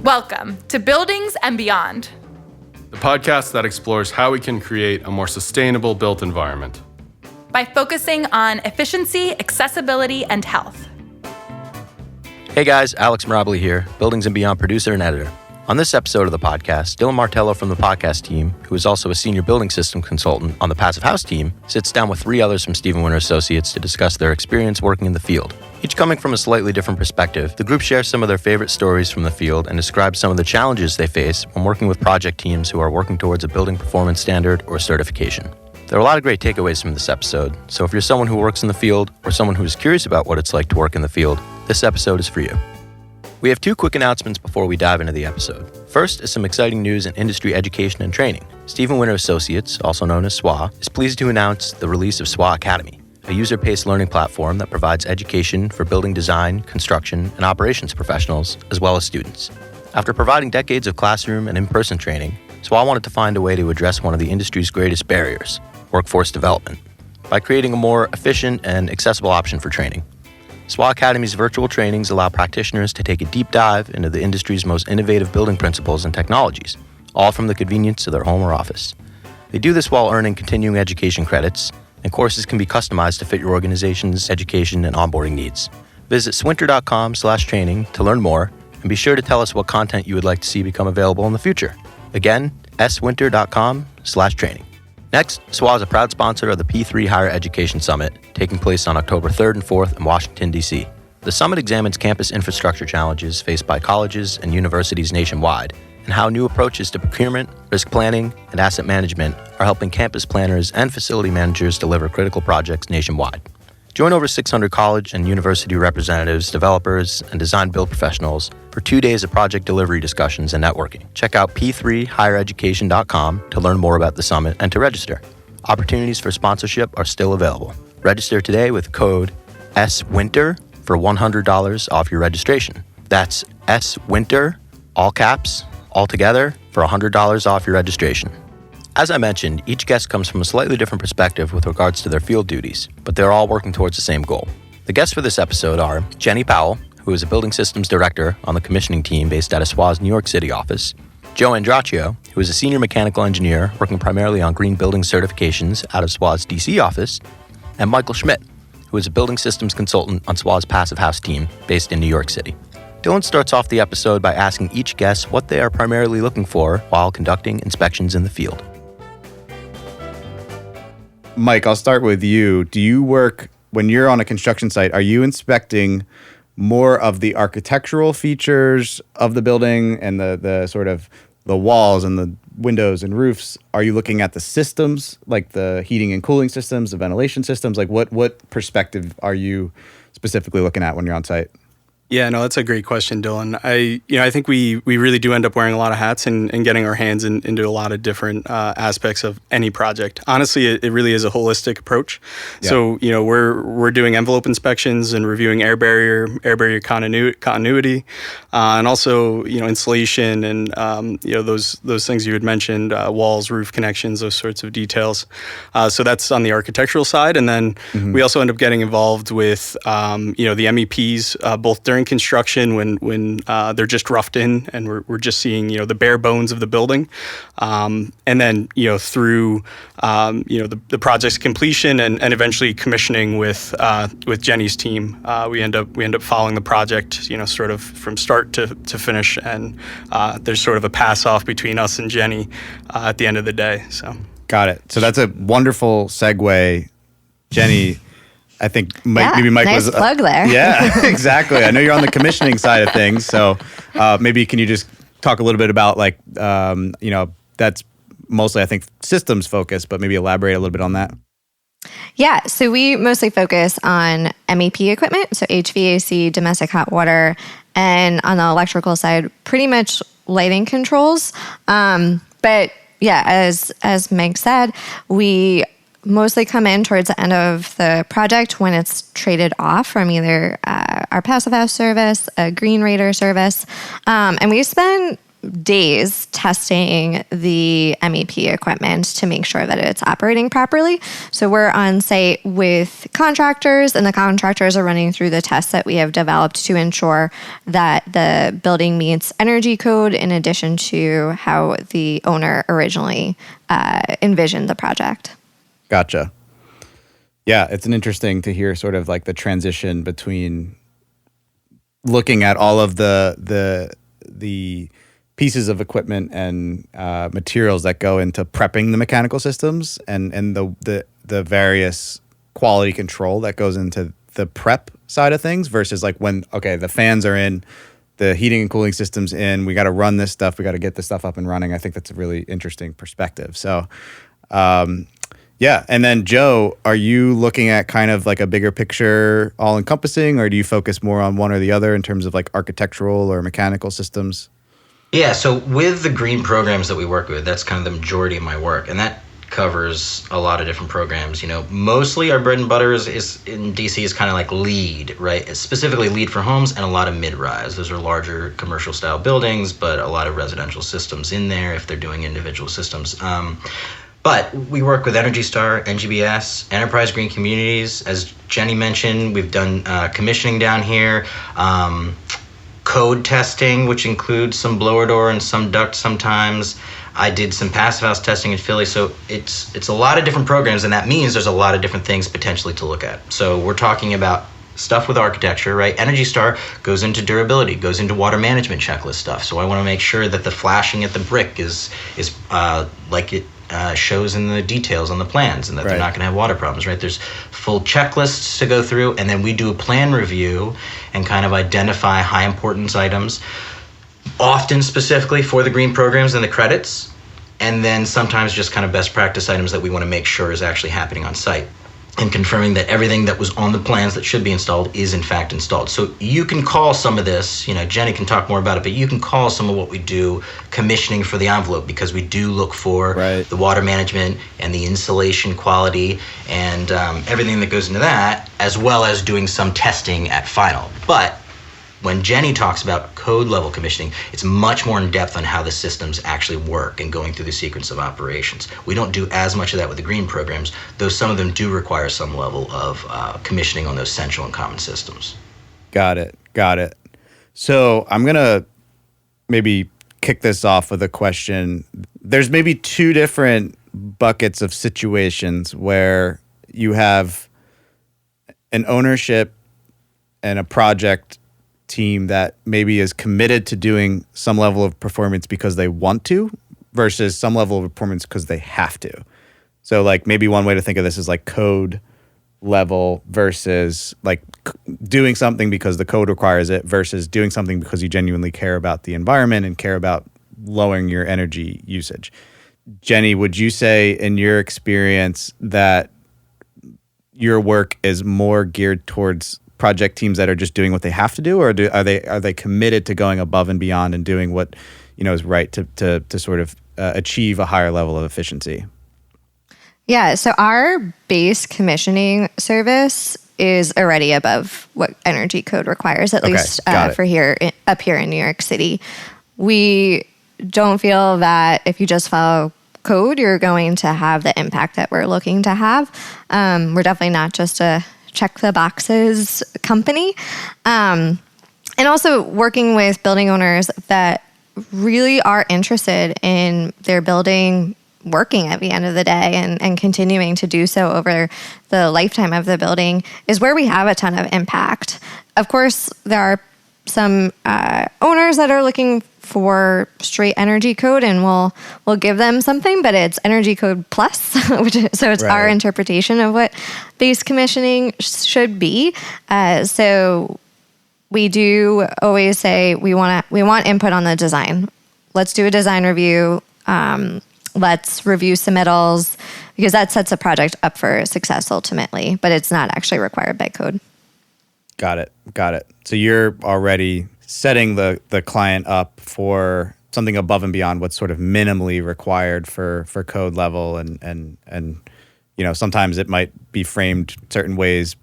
Welcome to Buildings and Beyond, the podcast that explores how we can create a more sustainable built environment by focusing on efficiency, accessibility, and health. Hey guys, Alex Mirabili here, Buildings and Beyond producer and editor. On this episode of the podcast, Dylan Martello from the podcast team, who is also a senior building system consultant on the Passive House team, sits down with three others from Stephen Winter Associates to discuss their experience working in the field. Each coming from a slightly different perspective, the group shares some of their favorite stories from the field and describes some of the challenges they face when working with project teams who are working towards a building performance standard or certification. There are a lot of great takeaways from this episode, so if you're someone who works in the field or someone who is curious about what it's like to work in the field, this episode is for you. We have two quick announcements before we dive into the episode. First is some exciting news in industry education and training. Stephen Winter Associates, also known as SWA, is pleased to announce the release of SWA Academy, a user-paced learning platform that provides education for building design, construction, and operations professionals, as well as students. After providing decades of classroom and in-person training, SWA wanted to find a way to address one of the industry's greatest barriers, workforce development, by creating a more efficient and accessible option for training. SWA Academy's virtual trainings allow practitioners to take a deep dive into the industry's most innovative building principles and technologies, all from the convenience of their home or office. They do this while earning continuing education credits, and courses can be customized to fit your organization's education and onboarding needs. Visit swinter.com/training to learn more, and be sure to tell us what content you would like to see become available in the future. Again, swinter.com/training. Next, SWA is a proud sponsor of the P3 Higher Education Summit, taking place on October 3rd and 4th in Washington, D.C. The summit examines campus infrastructure challenges faced by colleges and universities nationwide, and how new approaches to procurement, risk planning, and asset management are helping campus planners and facility managers deliver critical projects nationwide. Join over 600 college and university representatives, developers, and design-build professionals for 2 days of project delivery discussions and networking. Check out p3highereducation.com to learn more about the summit and to register. Opportunities for sponsorship are still available. Register today with code SWINTER for $100 off your registration. That's SWINTER, all caps, all together, for $100 off your registration. As I mentioned, each guest comes from a slightly different perspective with regards to their field duties, but they're all working towards the same goal. The guests for this episode are Jenny Powell, who is a building systems director on the commissioning team based out of SWA's New York City office, Joe Andracchio, who is a senior mechanical engineer working primarily on green building certifications out of SWA's DC office, and Michael Schmidt, who is a building systems consultant on SWA's Passive House team based in New York City. Dylan starts off the episode by asking each guest what they are primarily looking for while conducting inspections in the field. Mike, I'll start with you. Do you work, when you're on a construction site, are you inspecting more of the architectural features of the building and the sort of the walls and the windows and roofs? Are you looking at the systems, like the heating and cooling systems, the ventilation systems? Like what perspective are you specifically looking at when you're on site? Yeah, no, that's a great question, Dylan. I think we really do end up wearing a lot of hats and getting our hands into a lot of different aspects of any project. Honestly, it really is a holistic approach. Yeah. So, we're doing envelope inspections and reviewing air barrier continuity, and also, insulation and, those things you had mentioned, walls, roof connections, those sorts of details. So that's on the architectural side. And then we also end up getting involved with, the MEPs, both during construction when they're just roughed in and we're just seeing the bare bones of the building, and then through the project's completion and eventually commissioning with Jenny's team. We end up following the project sort of from start to finish, and there's sort of a pass off between us and Jenny at the end of the day. So got it. So that's a wonderful segue, Jenny. I think maybe Mike nice was plug there. Yeah, exactly. I know you're on the commissioning side of things, so maybe can you just talk a little bit about that's mostly I think systems focused, but maybe elaborate a little bit on that. Yeah, so we mostly focus on MEP equipment, so HVAC, domestic hot water, and on the electrical side, pretty much lighting controls. But yeah, as Meg said, we mostly come in towards the end of the project when it's traded off from either our Passive House service, a Green Raider service. And we spend days testing the MEP equipment to make sure that it's operating properly. So we're on site with contractors, and the contractors are running through the tests that we have developed to ensure that the building meets energy code in addition to how the owner originally envisioned the project. Gotcha. Yeah, it's an interesting to hear sort of like the transition between looking at all of the pieces of equipment and materials that go into prepping the mechanical systems and the various quality control that goes into the prep side of things versus like when, okay, the fans are in, the heating and cooling system's in, we got to run this stuff, we got to get this stuff up and running. I think that's a really interesting perspective. So, yeah. And then Joe, are you looking at kind of like a bigger picture all encompassing, or do you focus more on one or the other in terms of like architectural or mechanical systems? Yeah, so with the green programs that we work with, that's kind of the majority of my work. And that covers a lot of different programs. You know, mostly our bread and butter is in DC is kind of like LEED, right? It's specifically LEED for homes and a lot of Midrise. Those are larger commercial style buildings, but a lot of residential systems in there if they're doing individual systems. But we work with Energy Star, NGBS, Enterprise Green Communities. As Jenny mentioned, we've done commissioning down here, code testing, which includes some blower door and some duct sometimes. I did some passive house testing in Philly. So it's a lot of different programs, and that means there's a lot of different things potentially to look at. So we're talking about stuff with architecture, right? Energy Star goes into durability, goes into water management checklist stuff. So I want to make sure that the flashing at the brick is like it shows in the details on the plans, and that they're not going to have water problems, right? There's full checklists to go through, and then we do a plan review and kind of identify high importance items, often specifically for the green programs and the credits, and then sometimes just kind of best practice items that we want to make sure is actually happening on site, and confirming that everything that was on the plans that should be installed is in fact installed. So you can call some of this, you know, Jenny can talk more about it, but you can call some of what we do commissioning for the envelope, because we do look for the water management and the insulation quality and everything that goes into that, as well as doing some testing at final. But when Jenny talks about code level commissioning, it's much more in depth on how the systems actually work and going through the sequence of operations. We don't do as much of that with the green programs, though some of them do require some level of commissioning on those central and common systems. Got it. So I'm going to maybe kick this off with a question. There's maybe two different buckets of situations where you have an ownership and a project team that maybe is committed to doing some level of performance because they want to versus some level of performance because they have to. So like maybe one way to think of this is like code level versus like doing something because the code requires it versus doing something because you genuinely care about the environment and care about lowering your energy usage. Jenny, would you say in your experience that your work is more geared towards project teams that are just doing what they have to do, or are they committed to going above and beyond and doing what is right to sort of achieve a higher level of efficiency? Yeah, so our base commissioning service is already above what energy code requires, at least for up here in New York City. We don't feel that if you just follow code, you're going to have the impact that we're looking to have. We're definitely not just a check the boxes company. And also working with building owners that really are interested in their building working at the end of the day and continuing to do so over the lifetime of the building is where we have a ton of impact. Of course, there are some owners that are looking for straight energy code, and we'll give them something, but it's energy code plus, so it's our interpretation of what base commissioning should be. So we do always say we want input on the design. Let's do a design review. Let's review submittals, because that sets a project up for success ultimately, but it's not actually required by code. Got it. So you're already setting the client up for something above and beyond what's sort of minimally required for code level, and sometimes it might be framed certain ways,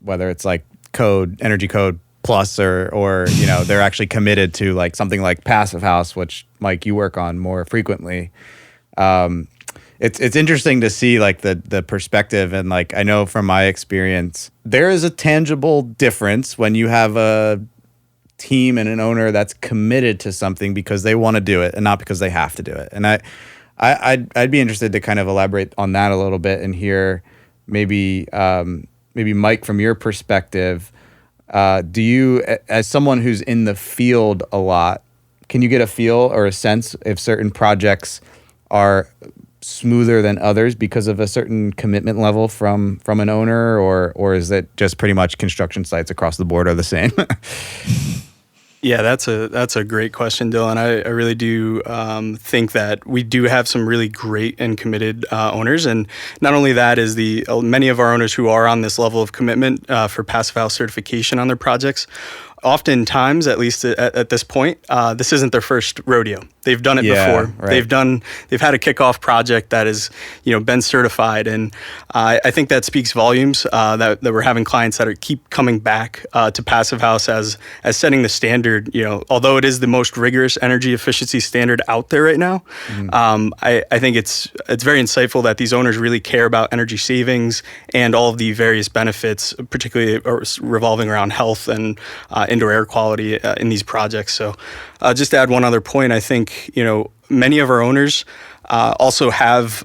whether it's like energy code plus or they're actually committed to like something like passive house, which Mike, you work on more frequently. It's interesting to see like the perspective, and like I know from my experience, there is a tangible difference when you have a team and an owner that's committed to something because they want to do it and not because they have to do it. And I'd be interested to kind of elaborate on that a little bit and hear maybe Mike, from your perspective, do you, as someone who's in the field a lot, can you get a feel or a sense if certain projects are smoother than others because of a certain commitment level from an owner, or is it just pretty much construction sites across the board are the same? Yeah, that's a great question, Dylan. I really do think that we do have some really great and committed owners, and not only that is many of our owners who are on this level of commitment for Passive House certification on their projects. Oftentimes, at least at this point, this isn't their first rodeo. They've done it before. Right. They've had a kickoff project that has, been certified, and I think that speaks volumes that we're having clients that keep coming back to Passive House as setting the standard. Although it is the most rigorous energy efficiency standard out there right now, I think it's very insightful that these owners really care about energy savings and all of the various benefits, particularly revolving around health and indoor air quality in these projects. So just to add one other point, I think, many of our owners also have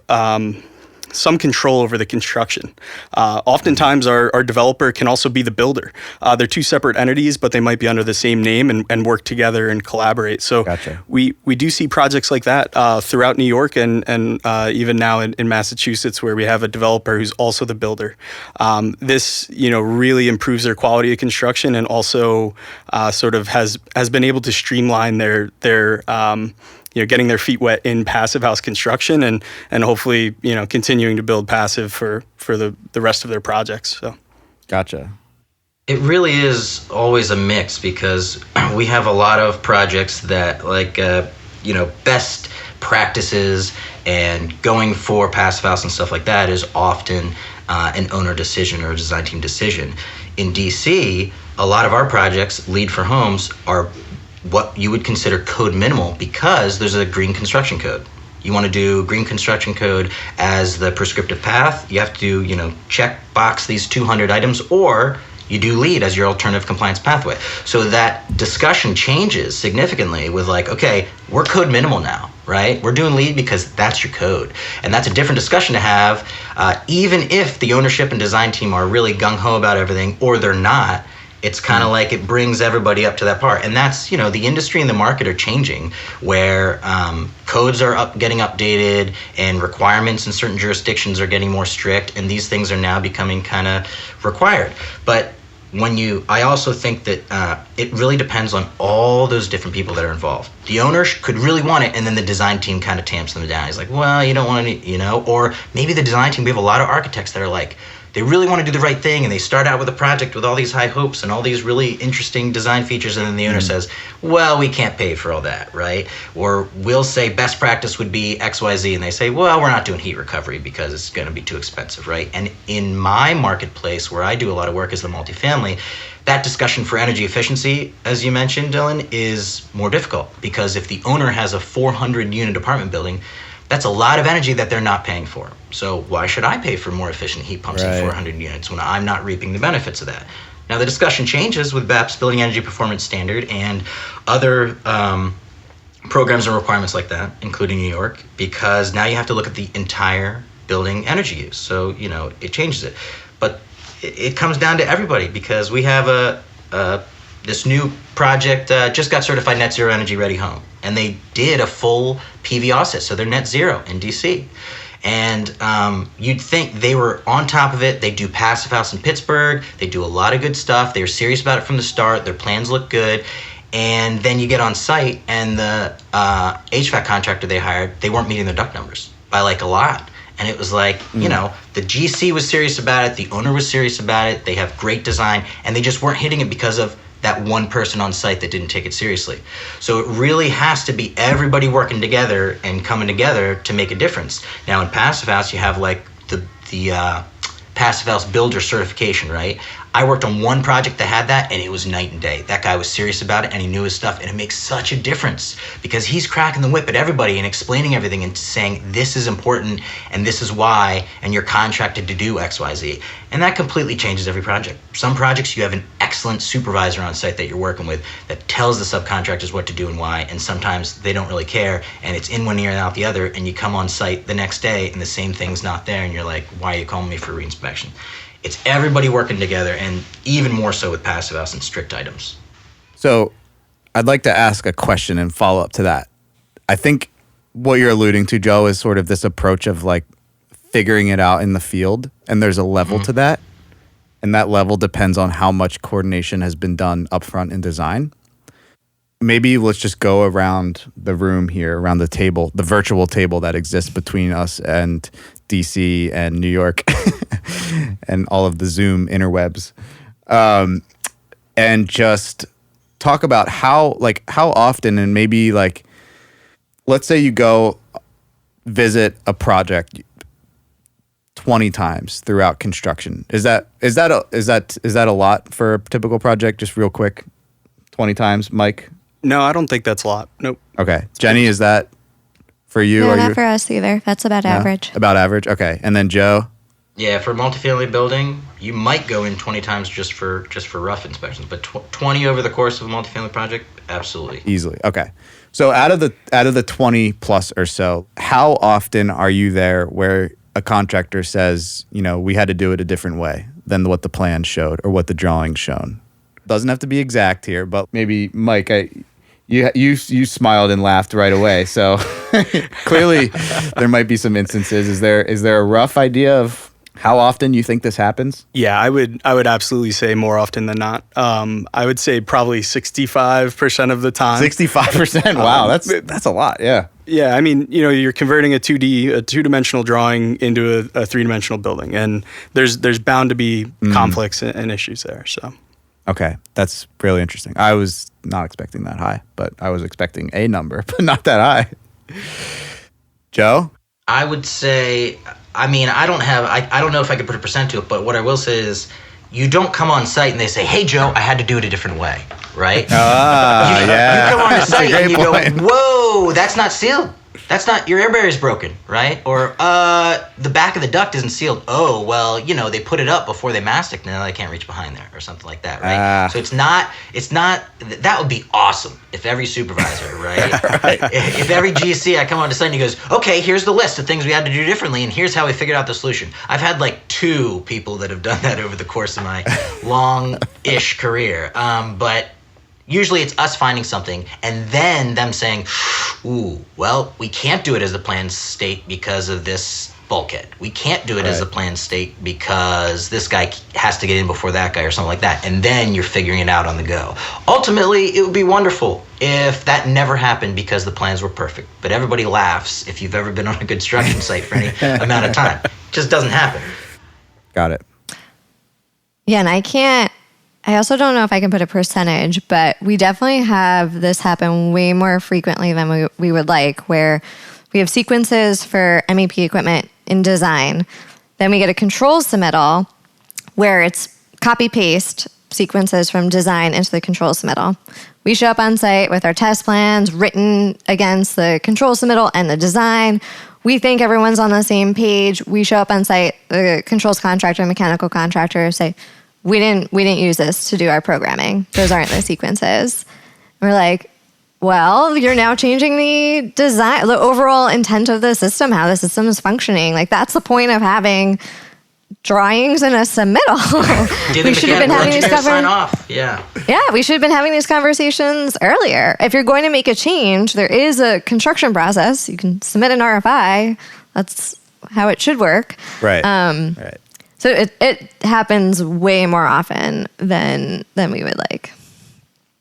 some control over the construction. Oftentimes our developer can also be the builder. They're two separate entities, but they might be under the same name and work together and collaborate. So Gotcha. we do see projects like that throughout New York and even now in Massachusetts, where we have a developer who's also the builder. This really improves their quality of construction, and also sort of has been able to streamline their getting their feet wet in Passive House construction, and hopefully continuing to build passive for the rest of their projects. So, Gotcha. It really is always a mix, because we have a lot of projects that best practices and going for Passive House and stuff like that is often an owner decision or a design team decision. In DC, a lot of our projects, Lead for Homes, are what you would consider code minimal, because there's a green construction code. You want to do green construction code as the prescriptive path, you have to check box these 200 items, or you do LEED as your alternative compliance pathway. So that discussion changes significantly with okay, we're code minimal now, right? We're doing LEED because that's your code. And that's a different discussion to have, even if the ownership and design team are really gung-ho about everything, or they're not. It's kind of like it brings everybody up to that part. And that's, the industry and the market are changing, where codes are getting updated, and requirements in certain jurisdictions are getting more strict, and these things are now becoming kind of required. But I also think that it really depends on all those different people that are involved. The owner could really want it, and then the design team kind of tamps them down. He's like, well, you don't want any, or maybe the design team, we have a lot of architects that are like, they really want to do the right thing, and they start out with a project with all these high hopes and all these really interesting design features, and then the owner says, well, we can't pay for all that, right? Or we'll say best practice would be XYZ, and they say, well, we're not doing heat recovery because it's going to be too expensive, right? And in my marketplace, where I do a lot of work as the multifamily, that discussion for energy efficiency, as you mentioned, Dylan, is more difficult, because if the owner has a 400-unit apartment building, that's a lot of energy that they're not paying for. So why should I pay for more efficient heat pumps in 400 units when I'm not reaping the benefits of that? Now, the discussion changes with BEPS, Building Energy Performance Standard, and other programs and requirements like that, including New York, because now you have to look at the entire building energy use. So, it changes it. But it comes down to everybody, because we have this new project just got certified net zero energy ready home, and they did a full PV offset, so they're net zero in DC. And you'd think they were on top of it. They do Passive House in Pittsburgh. They do a lot of good stuff. They were serious about it from the start. Their plans look good. And then you get on site, and the HVAC contractor they hired, they weren't meeting their duct numbers by a lot. And it was like, the GC was serious about it. The owner was serious about it. They have great design, and they just weren't hitting it because of that one person on site that didn't take it seriously. So it really has to be everybody working together and coming together to make a difference. Now in Passive House, you have the Passive House builder certification, right? I worked on one project that had that, and it was night and day. That guy was serious about it, and he knew his stuff, and it makes such a difference because he's cracking the whip at everybody and explaining everything and saying, this is important, and this is why, and you're contracted to do X, Y, Z. And that completely changes every project. Some projects, you have an excellent supervisor on site that you're working with that tells the subcontractors what to do and why, and sometimes they don't really care, and it's in one ear and out the other, and you come on site the next day, and the same thing's not there, and you're like, why are you calling me for reinspection? It's everybody working together, and even more so with passive house and strict items. So I'd like to ask a question and follow up to that. I think what you're alluding to, Joe, is sort of this approach of like figuring it out in the field, and there's a level to that, and that level depends on how much coordination has been done upfront in design. Maybe let's just go around the room here, around the table, the virtual table that exists between us and DC and New York and all of the Zoom interwebs, and just talk about how often, and maybe like, let's say you go visit a project 20 times throughout construction. Is that a lot for a typical project? Just real quick, 20 times, Mike? No, I don't think that's a lot. Nope. Okay. Jenny, is that for you? No, not for us either. That's about average. About average? Okay. And then Joe? Yeah, for a multifamily building, you might go in 20 times just for rough inspections, but 20 over the course of a multifamily project, absolutely. Easily. Okay. So out of the 20 plus or so, how often are you there where a contractor says, we had to do it a different way than what the plan showed or what the drawing's shown? Doesn't have to be exact here, but maybe Mike, you smiled and laughed right away. So clearly there might be some instances. Is there a rough idea of how often you think this happens? Yeah, I would absolutely say more often than not. I would say probably 65% of the time. 65%? Wow, that's a lot. Yeah. Yeah, I mean, you're converting a two-dimensional drawing into a three-dimensional building, and there's bound to be conflicts and issues there. So. Okay, that's really interesting. I was not expecting that high, but I was expecting a number, but not that high. Joe? I would say, I mean, I don't know if I could put a percent to it, but what I will say is you don't come on site and they say, hey, Joe, I had to do it a different way, right? Yeah. You come on the site and you point. go, whoa, that's not sealed. That's not, your air barrier's broken, right? Or the back of the duct isn't sealed. Oh, well, they put it up before they mastic, now they can't reach behind there or something like that, right? So it's not, that would be awesome if every supervisor, right? Right. If every GC, I come on to site and he goes, okay, here's the list of things we had to do differently, and here's how we figured out the solution. I've had like 2 people that have done that over the course of my long-ish career, but usually it's us finding something and then them saying, ooh, well, we can't do it as the planned state because of this bulkhead. We can't do it as the planned state because this guy has to get in before that guy or something like that. And then you're figuring it out on the go. Ultimately, it would be wonderful if that never happened because the plans were perfect. But everybody laughs if you've ever been on a construction site for any amount of time. It just doesn't happen. Got it. Yeah, and I also don't know if I can put a percentage, but we definitely have this happen way more frequently than we would like, where we have sequences for MEP equipment in design. Then we get a control submittal where it's copy-paste sequences from design into the control submittal. We show up on site with our test plans written against the control submittal and the design. We think everyone's on the same page. We show up on site, the controls contractor, mechanical contractor say, we didn't use this to do our programming. Those aren't the sequences. We're like, well, you're now changing the design, the overall intent of the system, how the system is functioning. Like, that's the point of having drawings in a submittal. We should have been having these sign off. Yeah, we should have been having these conversations earlier. If you're going to make a change, there is a construction process. You can submit an RFI. That's how it should work. Right. Right. So it happens way more often than we would like.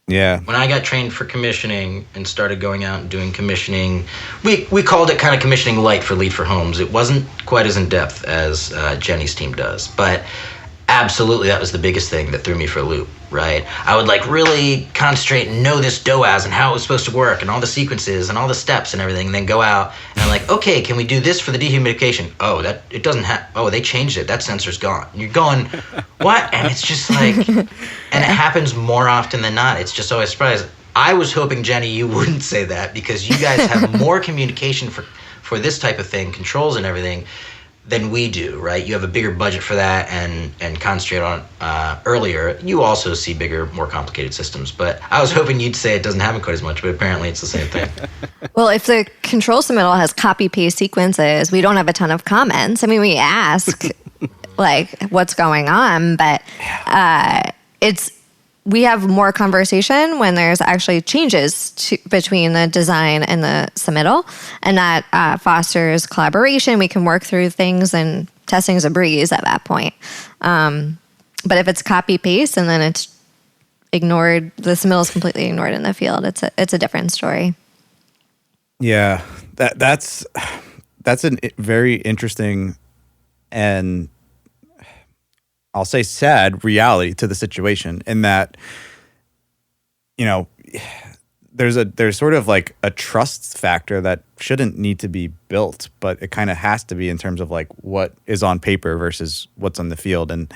Yeah. When I got trained for commissioning and started going out and doing commissioning, we called it kind of commissioning light for Lead for Homes. It wasn't quite as in depth as Jenny's team does, but absolutely, that was the biggest thing that threw me for a loop, right? I would like really concentrate and know this DOAS and how it was supposed to work and all the sequences and all the steps and everything, and then go out and I'm like, okay, can we do this for the dehumidification? Oh, that it doesn't have. Oh, they changed it. That sensor's gone. And you're going, what? And it's just like, and it happens more often than not. It's just always a surprise. I was hoping, Jenny, you wouldn't say that because you guys have more communication for this type of thing, controls and everything, than we do, right? You have a bigger budget for that and concentrate on earlier. You also see bigger, more complicated systems. But I was hoping you'd say it doesn't happen quite as much, but apparently it's the same thing. Well, if the control submittal has copy-paste sequences, we don't have a ton of comments. I mean, we ask, like, what's going on, but we have more conversation when there's actually changes between the design and the submittal, and that fosters collaboration. We can work through things, and testing's a breeze at that point. But if it's copy paste and then it's ignored, the submittal is completely ignored in the field. It's a different story. Yeah, that's a very interesting and I'll say sad reality to the situation, in that, you know, there's sort of like a trust factor that shouldn't need to be built, but it kind of has to be in terms of like what is on paper versus what's on the field, and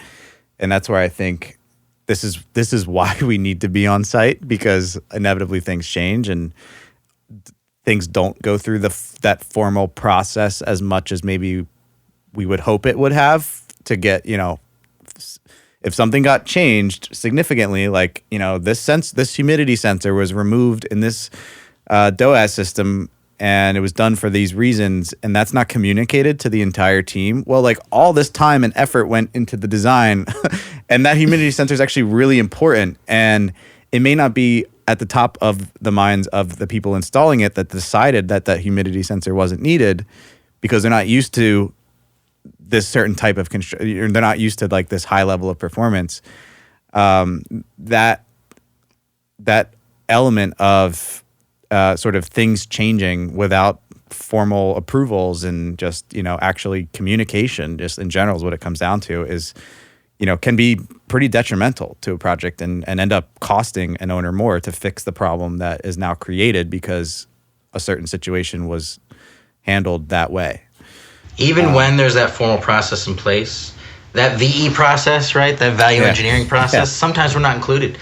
that's where I think this is why we need to be on site, because inevitably things change and things don't go through that formal process as much as maybe we would hope it would have to get, you know. If something got changed significantly, like, you know, this humidity sensor was removed in this DOAS system and it was done for these reasons, and that's not communicated to the entire team, well, like, all this time and effort went into the design and that humidity sensor is actually really important, and it may not be at the top of the minds of the people installing it that decided that humidity sensor wasn't needed, because they're not used to this certain type of they're not used to like this high level of performance. That element of sort of things changing without formal approvals and just, you know, actually communication, just in general, is what it comes down to, is, you know, can be pretty detrimental to a project and end up costing an owner more to fix the problem that is now created because a certain situation was handled that way. Even when there's that formal process in place, that VE process, right? That value engineering process, sometimes we're not included.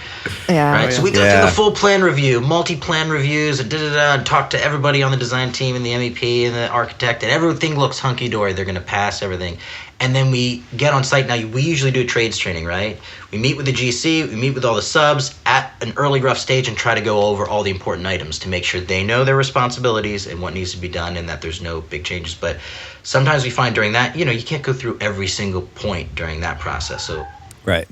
Yeah. Right? So we go through the full plan review, multi-plan reviews, and talk to everybody on the design team and the MEP and the architect, and everything looks hunky-dory. They're going to pass everything. And then we get on site. Now, we usually do a trades training, right? We meet with the GC, we meet with all the subs at an early rough stage and try to go over all the important items to make sure they know their responsibilities and what needs to be done and that there's no big changes. But sometimes we find during that, you know, you can't go through every single point during that process. So Right.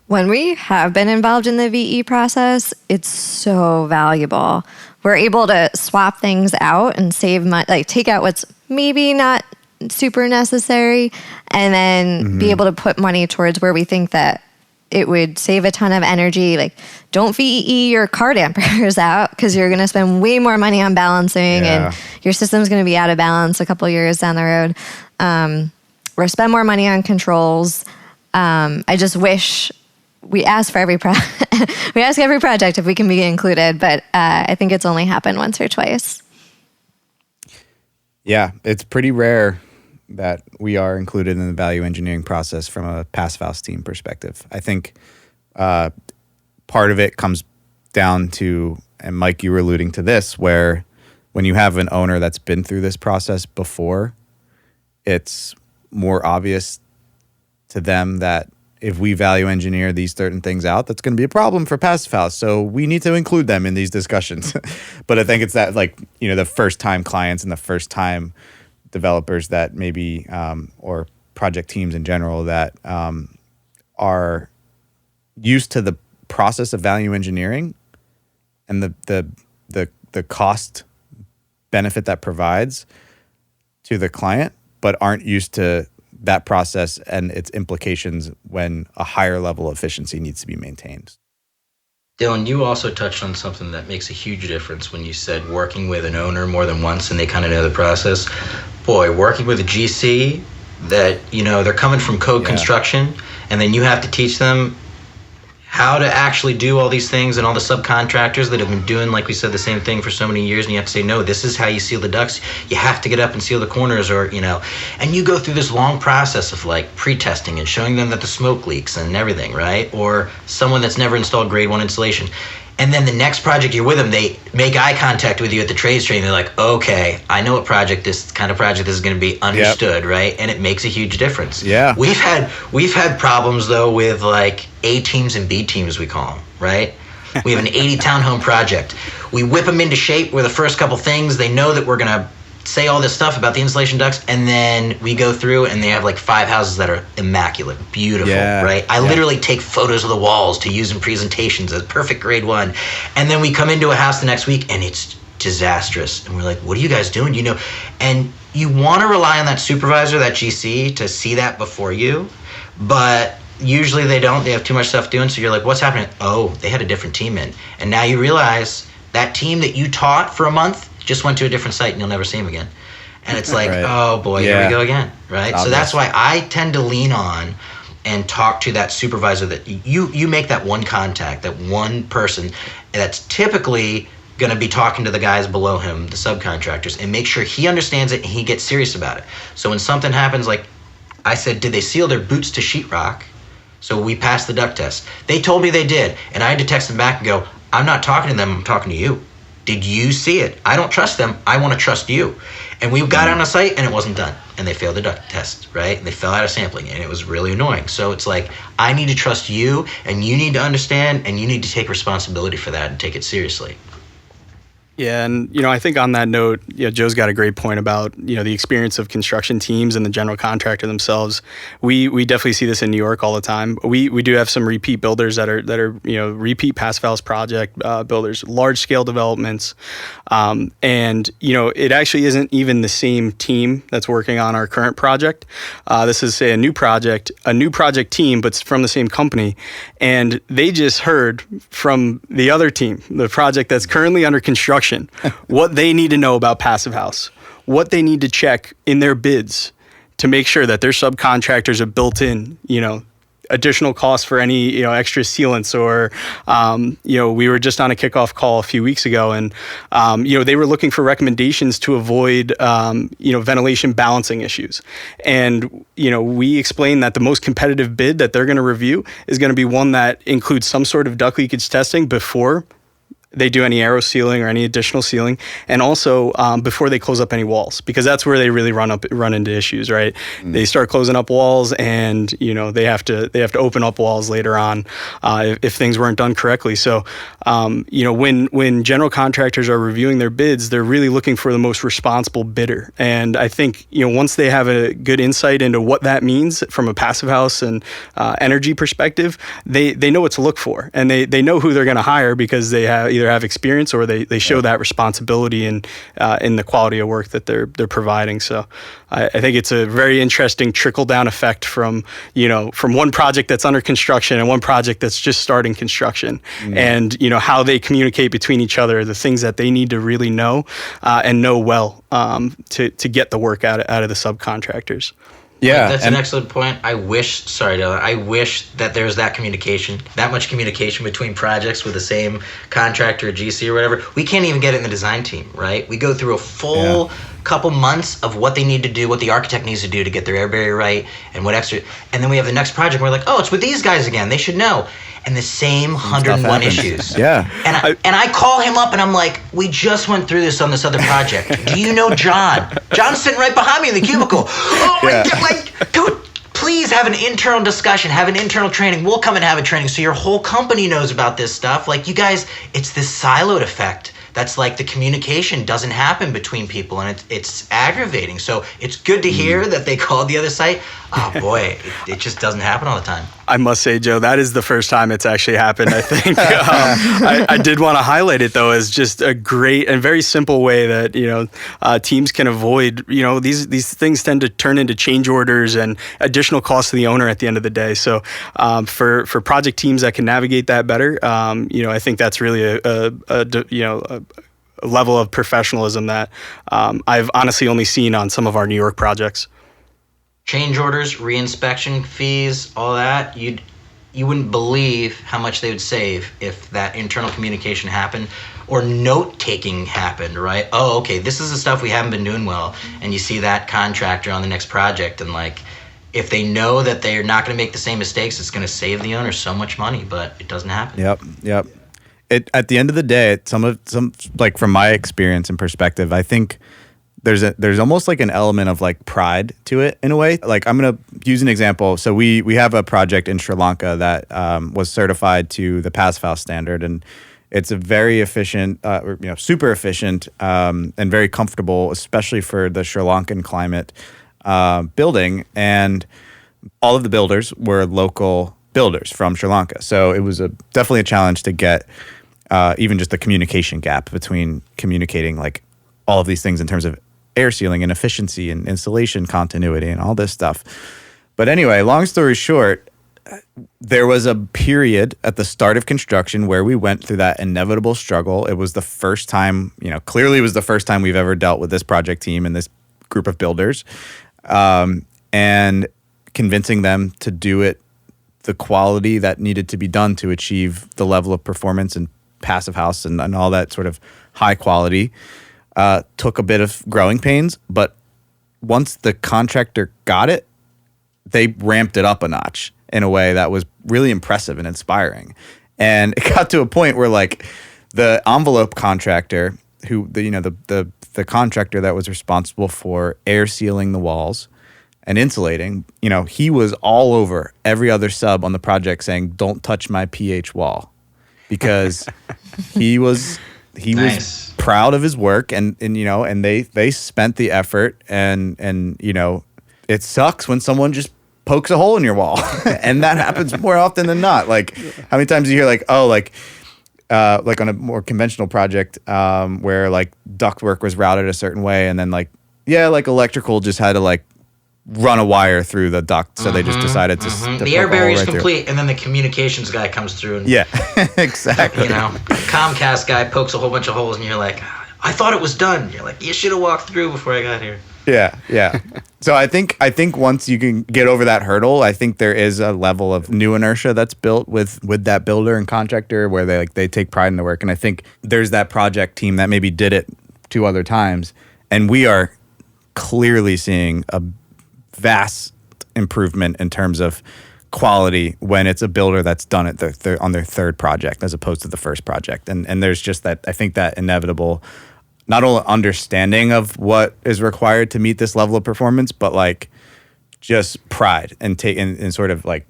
When we have been involved in the VE process, it's so valuable. We're able to swap things out and save money, like take out what's maybe not super necessary, and then be able to put money towards where we think that it would save a ton of energy. Like, don't VE your car dampers out because you're going to spend way more money on balancing and your system's going to be out of balance a couple years down the road. Or spend more money on controls. I just wish we ask for every we ask every project if we can be included, but I think it's only happened once or twice. Yeah, it's pretty rare that we are included in the value engineering process from a passive house team perspective. I think part of it comes down to, and Mike, you were alluding to this, where when you have an owner that's been through this process before, it's more obvious to them that if we value engineer these certain things out, that's going to be a problem for passive house. So we need to include them in these discussions. But I think it's that, like, you know, the first time clients and the first time developers that maybe, or project teams in general that are used to the process of value engineering and the cost benefit that provides to the client, but aren't used to that process and its implications when a higher level of efficiency needs to be maintained. Dylan, you also touched on something that makes a huge difference when you said working with an owner more than once and they kind of know the process. Boy, working with a GC that, you know, they're coming from code construction And then you have to teach them how to actually do all these things, and all the subcontractors that have been doing, like we said, the same thing for so many years, and you have to say, no, this is how you seal the ducts. You have to get up and seal the corners, or, and you go through this long process of like pre-testing and showing them that the smoke leaks and everything, right? Or someone that's never installed grade 1 insulation. And then the next project you're with them, they make eye contact with you at the trades training. They're like, okay, I know what this kind of project is going to be, understood, right? And it makes a huge difference. Yeah. We've had problems though with like A teams and B teams, we call them, right? We have an 80 townhome project. We whip them into shape with the first couple things. They know that we're going to say all this stuff about the insulation ducts, and then we go through and they have like 5 houses that are immaculate, beautiful, right? I literally take photos of the walls to use in presentations as perfect grade 1, and then we come into a house the next week and it's disastrous, and we're like, what are you guys doing? And you want to rely on that supervisor, that GC, to see that before you, but usually they don't. They have too much stuff doing, so you're like, what's happening? Oh, they had a different team in, and now you realize that team that you taught for a month just went to a different site and you'll never see him again. And it's like, oh boy, here we go again, right? Obvious. So that's why I tend to lean on and talk to that supervisor, that you make that one contact, that one person that's typically going to be talking to the guys below him, the subcontractors, and make sure he understands it and he gets serious about it. So when something happens, like I said, did they seal their boots to sheetrock? So we passed the duct test. They told me they did, and I had to text them back and go, I'm not talking to them, I'm talking to you. Did you see it? I don't trust them. I want to trust you. And we got on a site and it wasn't done. And they failed the duct test, right? And they fell out of sampling, and it was really annoying. So it's like, I need to trust you, and you need to understand, and you need to take responsibility for that and take it seriously. Yeah, and I think on that note, Joe's got a great point about the experience of construction teams and the general contractor themselves. We definitely see this in New York all the time. We do have some repeat builders that are repeat passive house project builders, large scale developments, and it actually isn't even the same team that's working on our current project. This is, say, a new project team, but it's from the same company, and they just heard from the other team, the project that's currently under construction, what they need to know about passive house, what they need to check in their bids to make sure that their subcontractors are built in, additional costs for any, extra sealants, or, we were just on a kickoff call a few weeks ago, and, they were looking for recommendations to avoid, ventilation balancing issues. And, we explained that the most competitive bid that they're going to review is going to be one that includes some sort of duct leakage testing before they do any aero sealing or any additional sealing, and also before they close up any walls, because that's where they really run into issues, right? They start closing up walls, and they have to open up walls later on if things weren't done correctly. So when general contractors are reviewing their bids, they're really looking for the most responsible bidder. And I think once they have a good insight into what that means from a passive house and energy perspective, they know what to look for, and they know who they're going to hire, because they either have experience or they show that responsibility in the quality of work that they're providing. So I think it's a very interesting trickle down effect from one project that's under construction and one project that's just starting construction, and how they communicate between each other, the things that they need to really know and know well to get the work out of the subcontractors. Yeah, that's an excellent point. I wish that there's that much communication between projects with the same contractor, GC, or whatever. We can't even get it in the design team, right? We go through a full couple months of what they need to do, what the architect needs to do to get their air barrier right, and what extra. And then we have the next project where we're like, oh, it's with these guys again. They should know. And the same 101 issues. Yeah. And I call him up and I'm like, we just went through this on this other project. Do you know John? John's sitting right behind me in the cubicle. Oh my God, dude, please have an internal discussion, have an internal training. We'll come and have a training so your whole company knows about this stuff. Like, you guys, it's this siloed effect. That's like the communication doesn't happen between people, and it's aggravating. So it's good to hear that they called the other site. Oh boy, it just doesn't happen all the time. I must say, Joe, that is the first time it's actually happened, I think. I did want to highlight it, though, as just a great and very simple way that, teams can avoid, these things tend to turn into change orders and additional costs to the owner at the end of the day. So for project teams that can navigate that better, I think that's really a level of professionalism that I've honestly only seen on some of our New York projects. change orders, reinspection fees, all that, you wouldn't believe how much they would save if that internal communication happened or note taking happened, right? Oh, okay, this is the stuff we haven't been doing well. And you see that contractor on the next project, and like, if they know that they're not going to make the same mistakes, it's going to save the owner so much money, but it doesn't happen. Yep. At the end of the day, some like from my experience and perspective, I think there's almost like an element of like pride to it in a way. Like I'm gonna use an example. So we have a project in Sri Lanka that was certified to the Passive House standard, and it's a very efficient, super efficient, and very comfortable, especially for the Sri Lankan climate, building. And all of the builders were local builders from Sri Lanka, so it was definitely a challenge to get even just the communication gap between communicating like all of these things in terms of air sealing and efficiency and installation continuity and all this stuff. But anyway, long story short, there was a period at the start of construction where we went through that inevitable struggle. It was the first time, clearly it was the first time we've ever dealt with this project team and this group of builders, and convincing them to do it the quality that needed to be done to achieve the level of performance and Passive House and all that sort of high quality. Took a bit of growing pains, but once the contractor got it, they ramped it up a notch in a way that was really impressive and inspiring. And it got to a point where like the envelope contractor, the contractor that was responsible for air sealing the walls and insulating, he was all over every other sub on the project saying, "Don't touch my PH wall," because he was Nice. proud of his work, and they spent the effort, and it sucks when someone just pokes a hole in your wall, and that happens more often than not. Like, how many times do you hear like on a more conventional project where like ductwork was routed a certain way, and then like electrical just had to like run a wire through the duct, so they just decided to The air poke a hole barrier is right through. complete, and then the communications guy comes through and Yeah, exactly. Comcast guy pokes a whole bunch of holes, and you're like, I thought it was done. You're like, you should have walked through before I got here. Yeah. So I think once you can get over that hurdle, I think there is a level of new inertia that's built with that builder and contractor where they take pride in the work. And I think there's that project team that maybe did it 2 other times, and we are clearly seeing a vast improvement in terms of quality when it's a builder that's done it on their third project as opposed to the first project. And there's just that, I think, that inevitable not only understanding of what is required to meet this level of performance, but like just pride and sort of like,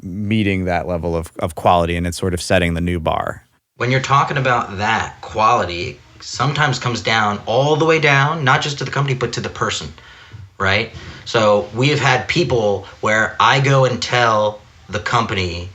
meeting that level of quality, and it's sort of setting the new bar. When you're talking about that quality, sometimes comes down all the way down, not just to the company, but to the person, right? So we have had people where I go and tell the company,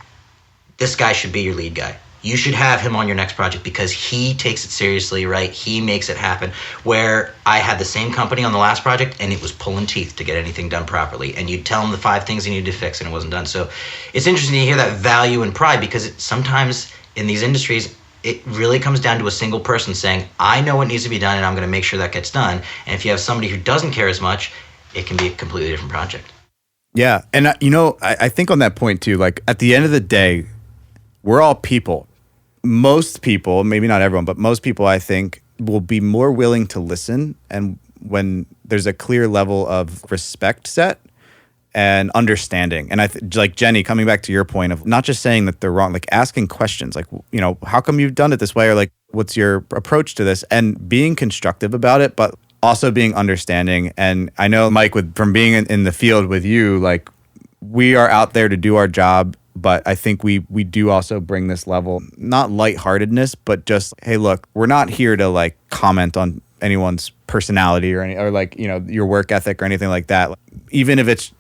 this guy should be your lead guy. You should have him on your next project because he takes it seriously, right? He makes it happen. Where I had the same company on the last project, and it was pulling teeth to get anything done properly. And you'd tell him the 5 things he needed to fix, and it wasn't done. So it's interesting to hear that value and pride, because sometimes in these industries, it really comes down to a single person saying, I know what needs to be done, and I'm going to make sure that gets done. And if you have somebody who doesn't care as much, it can be a completely different project. Yeah. And, I think on that point too, like at the end of the day, we're all people. Most people, maybe not everyone, but most people, I think, will be more willing to listen. And when there's a clear level of respect set and understanding. And like Jenny, coming back to your point of not just saying that they're wrong, like asking questions like, how come you've done it this way? Or like, what's your approach to this? And being constructive about it, but also being understanding. And I know, Mike, from being in the field with you, like we are out there to do our job, but I think we do also bring this level, not lightheartedness, but just, hey, look, we're not here to like comment on anyone's personality or like, your work ethic or anything like that. Even if it's,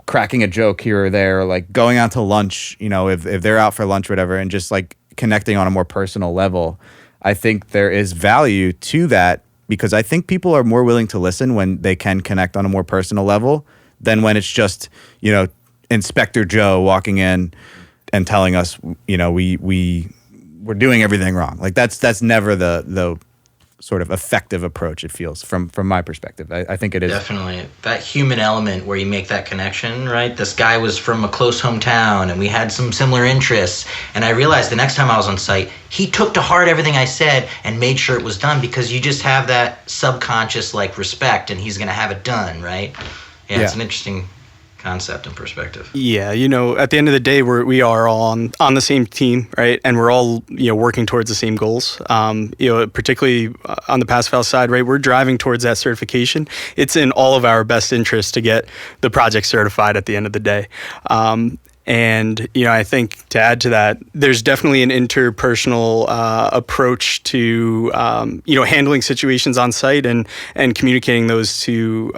cracking a joke here or there, or like going out to lunch, if they're out for lunch, or whatever, and just like connecting on a more personal level. I think there is value to that, because I think people are more willing to listen when they can connect on a more personal level than when it's just, Inspector Joe walking in and telling us, we're doing everything wrong. Like that's never the sort of effective approach, it feels, from my perspective. I think it is. Definitely. That human element where you make that connection, right? This guy was from a close hometown and we had some similar interests. And I realized the next time I was on site, he took to heart everything I said and made sure it was done, because you just have that subconscious like respect and he's going to have it done, right? Yeah, it's an interesting concept and perspective. Yeah, at the end of the day, we are all on the same team, right? And we're all working towards the same goals. Particularly on the passive house side, right? We're driving towards that certification. It's in all of our best interest to get the project certified at the end of the day. And I think to add to that, there's definitely an interpersonal approach to handling situations on site and communicating those to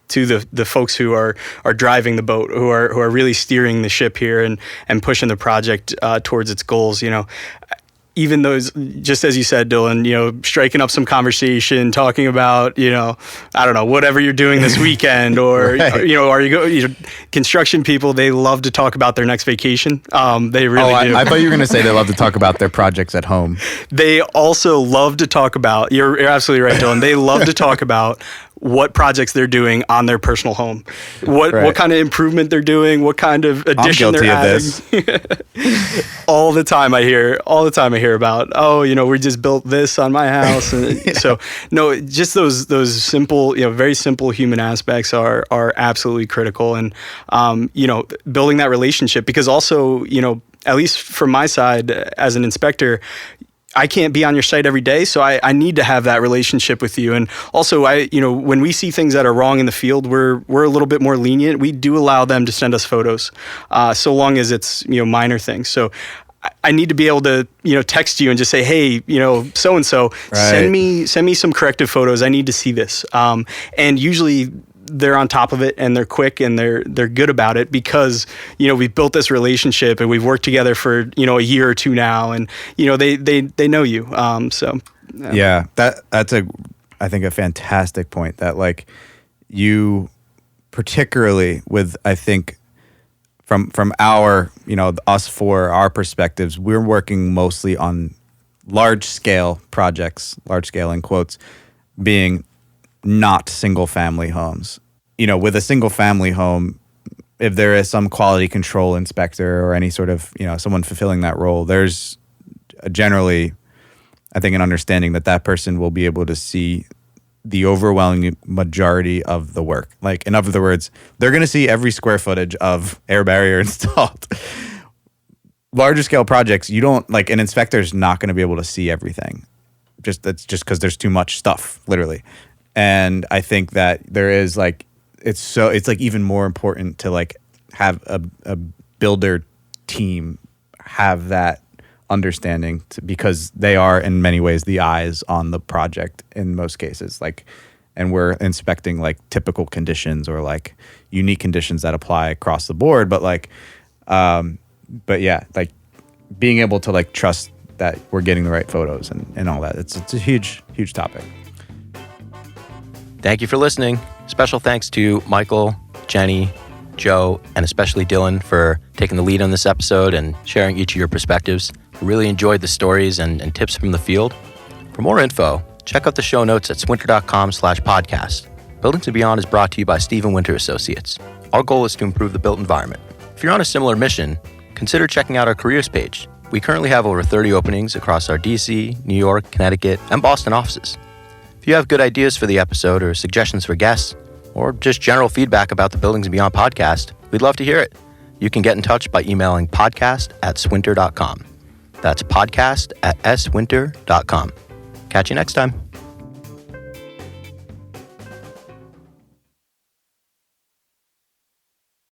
the folks who are driving the boat, who are really steering the ship here and pushing the project towards its goals. Even those, just as you said, Dylan, striking up some conversation, talking about, I don't know, whatever you're doing this weekend, or, right. Construction people, they love to talk about their next vacation. They really do. I thought you were going to say they love to talk about their projects at home. They also love to talk about, you're absolutely right, Dylan. They love to talk about what projects they're doing on their personal home, what kind of improvement they're doing, what kind of addition they're adding. All the time I hear about, we just built this on my house. And so no, just those simple, very simple human aspects are absolutely critical. And, building that relationship, because also, at least from my side as an inspector, I can't be on your site every day, so I need to have that relationship with you. And also, when we see things that are wrong in the field, we're a little bit more lenient. We do allow them to send us photos, so long as it's minor things. So I need to be able to text you and just say, hey, so and so, send me some corrective photos. I need to see this. And usually they're on top of it and they're quick and they're good about it, because we've built this relationship and we've worked together for a year or two now, and they know you. That's I think a fantastic point, that like you, particularly with, I think from our us for our perspectives, we're working mostly on large scale projects, large scale in quotes, being not single family homes. With a single family home, if there is some quality control inspector or any sort of, someone fulfilling that role, there's generally, I think, an understanding that person will be able to see the overwhelming majority of the work. Like, in other words, they're going to see every square footage of air barrier installed. Larger scale projects, you don't, like, an inspector's not going to be able to see everything. That's just because there's too much stuff, literally. And I think that there is it's like even more important to like have a builder team have that understanding, because they are in many ways the eyes on the project in most cases. And we're inspecting like typical conditions or like unique conditions that apply across the board. But yeah, like being able to like trust that we're getting the right photos and all that. It's a huge topic. Thank you for listening. Special thanks to Michael, Jenny, Joe, and especially Dylan for taking the lead on this episode and sharing each of your perspectives. We really enjoyed the stories and tips from the field. For more info, check out the show notes at swinter.com/podcast. Buildings and Beyond is brought to you by Stephen Winter Associates. Our goal is to improve the built environment. If you're on a similar mission, consider checking out our careers page. We currently have over 30 openings across our DC, New York, Connecticut, and Boston offices. If you have good ideas for the episode or suggestions for guests, or just general feedback about the Buildings and Beyond podcast, we'd love to hear it. You can get in touch by emailing podcast@swinter.com. That's podcast@swinter.com. Catch you next time.